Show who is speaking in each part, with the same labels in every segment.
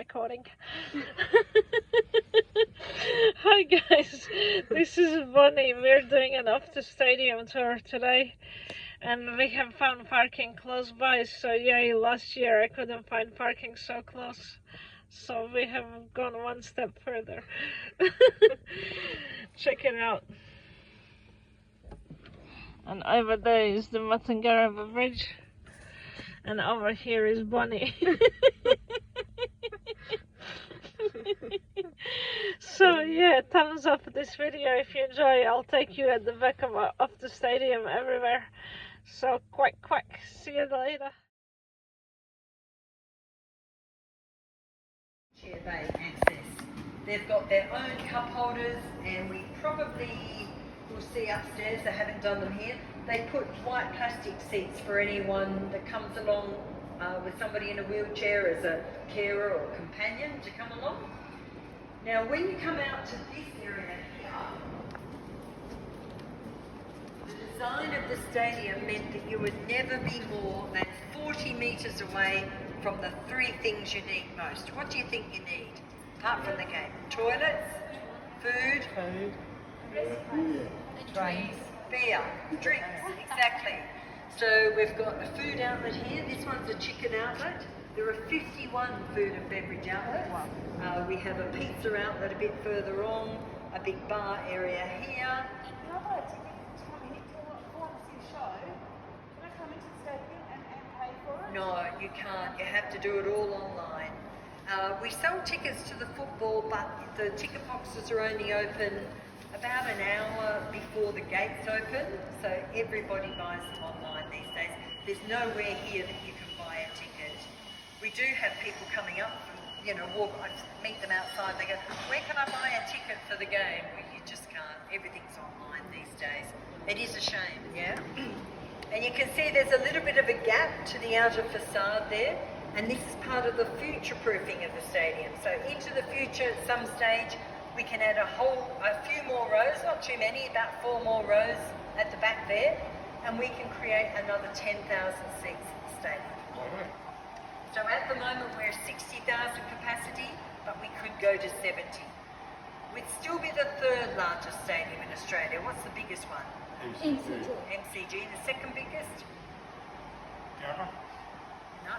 Speaker 1: recording. Hi guys, this is Bonnie. We're doing an Optus stadium tour today, and we have found parking close by. So yeah, last year I couldn't find parking so close, so we have gone one step further. Check it out. And over there is the Matangarava Bridge, and over here is Bonnie. So yeah, thumbs up this video if you enjoy. I'll take you at the back of the stadium everywhere. So quack quack, see you later.
Speaker 2: Chair bay access. They've got their own cup holders, and we probably will see upstairs, they haven't done them here. They put white plastic seats for anyone that comes along with somebody in a wheelchair as a carer or companion to come along. Now when you come out to this area here, the design of the stadium meant that you would never be more than 40 metres away from the three things you need most. What do you think you need, apart from the game? Toilets, food, drinks, beer, drinks, exactly. So we've got a food outlet here. This one's a chicken outlet. There are 51 food and beverage outlets. We have a pizza outlet a bit further on, a big bar area here. No, you can't. You have to do it all online. We sell tickets to the football, but the ticket boxes are only open about an hour before the gates open, so everybody buys them online these days. There's nowhere here that you can buy a ticket. We do have people coming up, I meet them outside, they go, where can I buy a ticket for the game? Well, you just can't. Everything's online these days. It is a shame, yeah? And you can see there's a little bit of a gap to the outer facade there, and this is part of the future-proofing of the stadium. So into the future, at some stage, we can add a few more rows, not too many, about 4 more rows at the back there, and we can create another 10,000 seats at the stadium. So at the moment we're 60,000 capacity, but we could go to 70. We'd still be the 3rd largest stadium in Australia. What's the biggest one? MCG. The second biggest? No,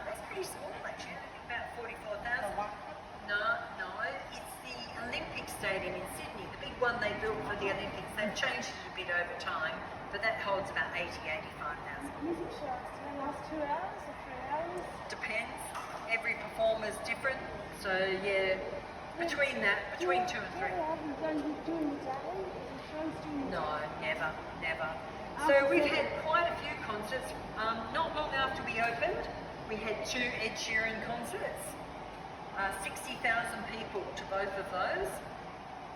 Speaker 2: that's pretty small actually. I think about 44,000. No, it's the Olympic Stadium in Sydney, the big one they built for the Olympics. They've changed it a bit over time, but that holds about 85,000.
Speaker 3: Is it just the last 2 hours or 3 hours?
Speaker 2: Depends. Every performer's different, so yeah, between 2 and 3. No, never. So we've had quite a few concerts. Not long after we opened, we had 2 Ed Sheeran concerts. 60,000 people to both of those.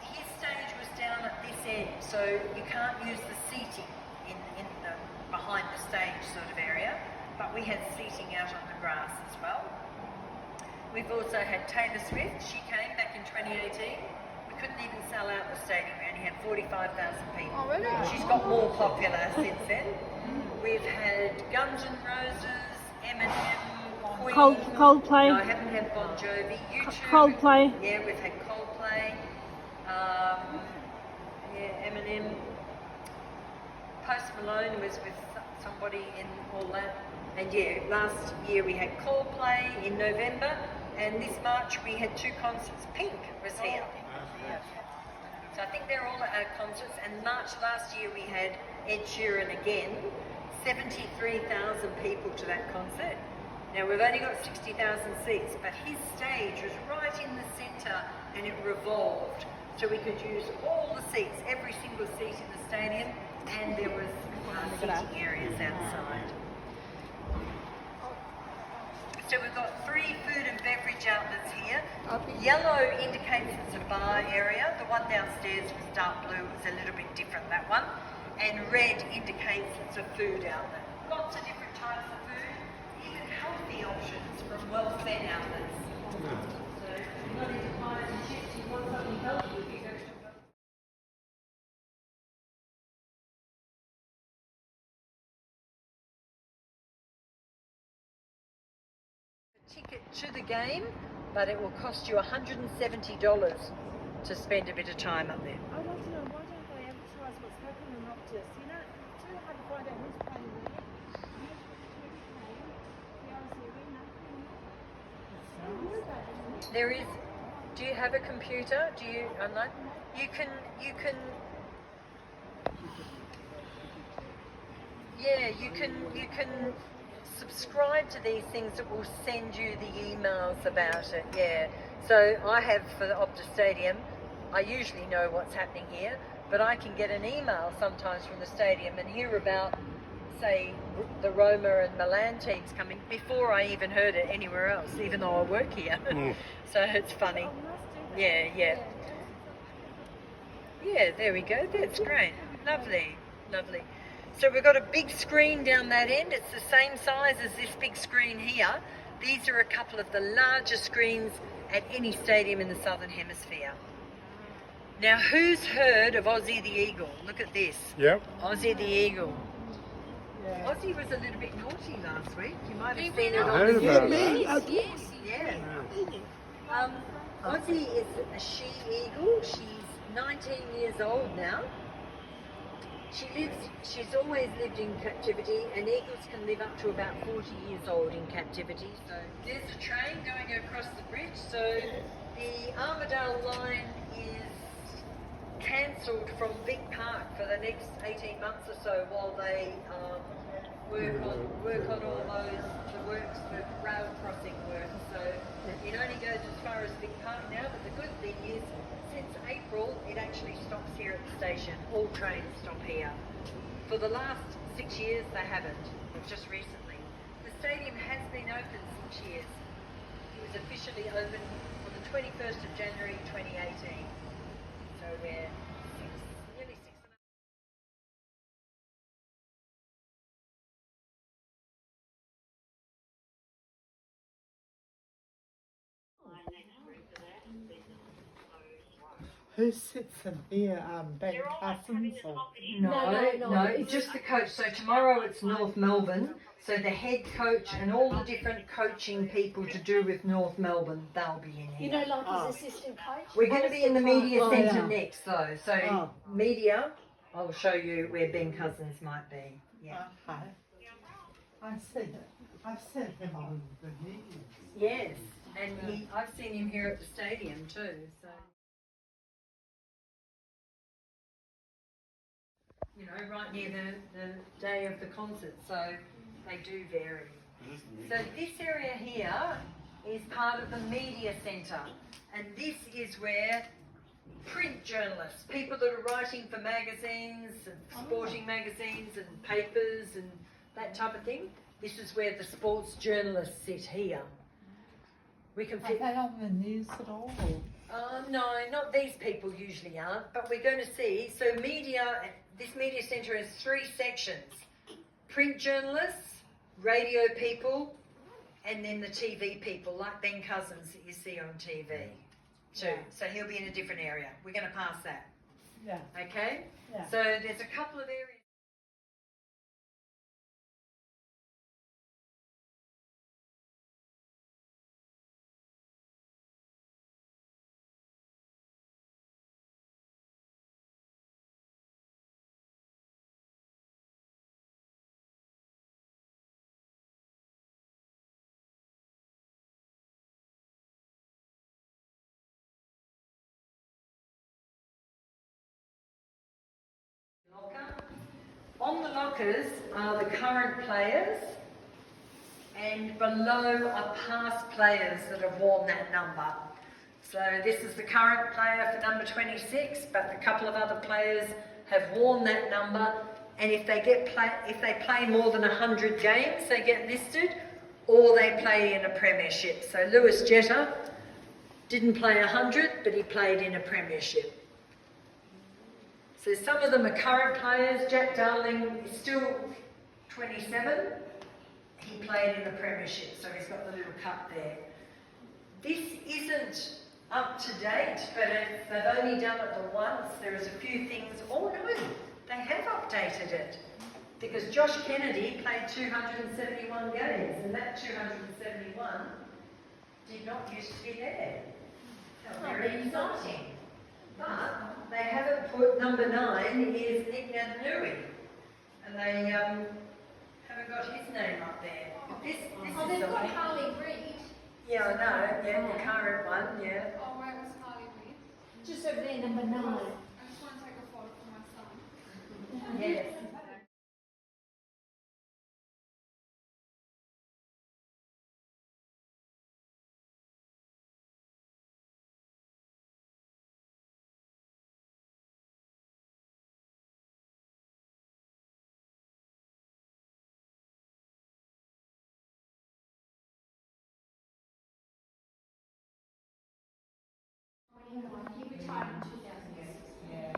Speaker 2: His stage was down at this end, so you can't use the seating in the behind the stage sort of area, but we had seating out on the grass as well. We've also had Taylor Swift. She came back in 2018. We couldn't even sell out the stadium. We only had 45,000 people.
Speaker 3: Oh, really?
Speaker 2: She's got more popular since then. We've had Guns N' Roses, Eminem, Queen.
Speaker 1: Coldplay.
Speaker 2: No, I haven't had Bon Jovi. U2.
Speaker 1: Coldplay.
Speaker 2: Yeah, we've had Coldplay. Eminem. Post Malone was with somebody in all that. And yeah, last year we had Coldplay in November, and this March we had 2 concerts. Pink was here. So I think they're all at our concerts. And March last year we had Ed Sheeran again. 73,000 people to that concert. Now we've only got 60,000 seats, but his stage was right in the centre and it revolved. So we could use all the seats, every single seat in the stadium, and there was seating areas outside. So we've got 3 food and beverage outlets here. Yellow indicates it's a bar area. The one downstairs was dark blue, it was a little bit different, that one. And red indicates it's a food outlet. Lots of different types of food, even healthy options from well-fed outlets. So if you're not into pies and chips, you want something healthy, you go to ticket to the game but it will cost you $170 to spend a bit of time up there.
Speaker 3: I'd like to know, why don't they advertise what's happening in Optus? You know, it's really hard to find out who's playing where.
Speaker 2: There is. Do you have a computer? Do you? Online? You can. Yeah, you can subscribe to these things that will send you the emails about it. Yeah. So I have for the Optus Stadium. I usually know what's happening here, but I can get an email sometimes from the stadium and hear about, say, the Roma and Milan teams coming before I even heard it anywhere else, even though I work here. So it's funny. Yeah. Yeah, there we go. That's great. Lovely. So we've got a big screen down that end. It's the same size as this big screen here. These are a couple of the largest screens at any stadium in the Southern Hemisphere. Now, who's heard of Aussie the Eagle? Look at this.
Speaker 4: Yep.
Speaker 2: Aussie the Eagle. Yeah. Aussie was a little bit naughty last week. You might have seen it
Speaker 4: I
Speaker 2: on
Speaker 4: heard
Speaker 2: the
Speaker 4: about
Speaker 2: news.
Speaker 4: that.
Speaker 2: Yeah. Aussie is a she-eagle. She's 19 years old now. She's always lived in captivity, and eagles can live up to about 40 years old in captivity. So there's a train going across the bridge. So the Armidale line is cancelled from Vic Park for the next 18 months or so while they work on all the works for rail crossing work. So it only goes as far as Vic Park now, but the good thing is since April it actually stops here at the station. All trains stop here. For the last 6 years they haven't, but just recently. The stadium has been open 6 years. It was officially opened on the 21st of January 2018. So we're nearly 6 and a half.
Speaker 5: Who sits in here? Ben Cousins? Or?
Speaker 2: No, it's just the coach. So tomorrow it's North Melbourne. So the head coach and all the different coaching people to do with North Melbourne, they'll be in here.
Speaker 6: You know, like his assistant coach?
Speaker 2: We're going to be in the media centre
Speaker 5: yeah.
Speaker 2: next though. So media, I'll show you where Ben Cousins might be. Yeah.
Speaker 5: Okay. I see it. I've seen him on the news.
Speaker 2: Yes, and I've seen him here at the stadium too. So. You know, right near the day of the concert, so they do vary. So this area here is part of the media centre, and this is where print journalists, people that are writing for magazines and sporting magazines and papers and that type of thing, this is where the sports journalists sit here. We can fit.
Speaker 5: Are they on the news at all?
Speaker 2: No, not these people usually aren't, but we're going to see. So this media centre has 3 sections. Print journalists, radio people, and then the TV people, like Ben Cousins that you see on TV too.
Speaker 5: Yeah.
Speaker 2: So he'll be in a different area. We're going to pass that.
Speaker 5: Yeah.
Speaker 2: Okay?
Speaker 5: Yeah.
Speaker 2: So there's a couple of areas. On the lockers are the current players, and below are past players that have worn that number. So this is the current player for number 26, but a couple of other players have worn that number, and if they play more than 100 games, they get listed, or they play in a premiership. So Lewis Jetta didn't play 100, but he played in a premiership. So some of them are current players. Jack Darling is still 27. He played in the premiership, so he's got the little cut there. This isn't up to date, but they've only done it the once. There's a few things. Oh no, they have updated it. Because Josh Kennedy played 271 games, and that 271 did not used to be there. They were very exciting. But they haven't put number 9 is Nick Nui. And they haven't got his name up there. But this
Speaker 6: Oh,
Speaker 2: is
Speaker 6: they've got
Speaker 2: something.
Speaker 6: Harley Reid.
Speaker 2: Yeah, I know. Yeah, the current one. Yeah.
Speaker 4: Oh, where was Harley Reid?
Speaker 6: Just over there, number 9.
Speaker 4: I just want to take a photo for my son.
Speaker 2: Yes.
Speaker 6: He retired in 2006.
Speaker 2: Yeah.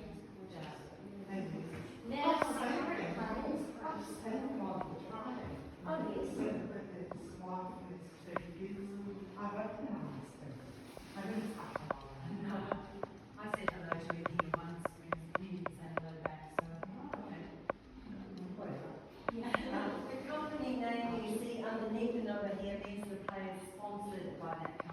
Speaker 6: Now, oh yes.
Speaker 7: I said hello to him here once when he didn't say hello back, so
Speaker 2: The company name you see underneath the number here means the play is sponsored by that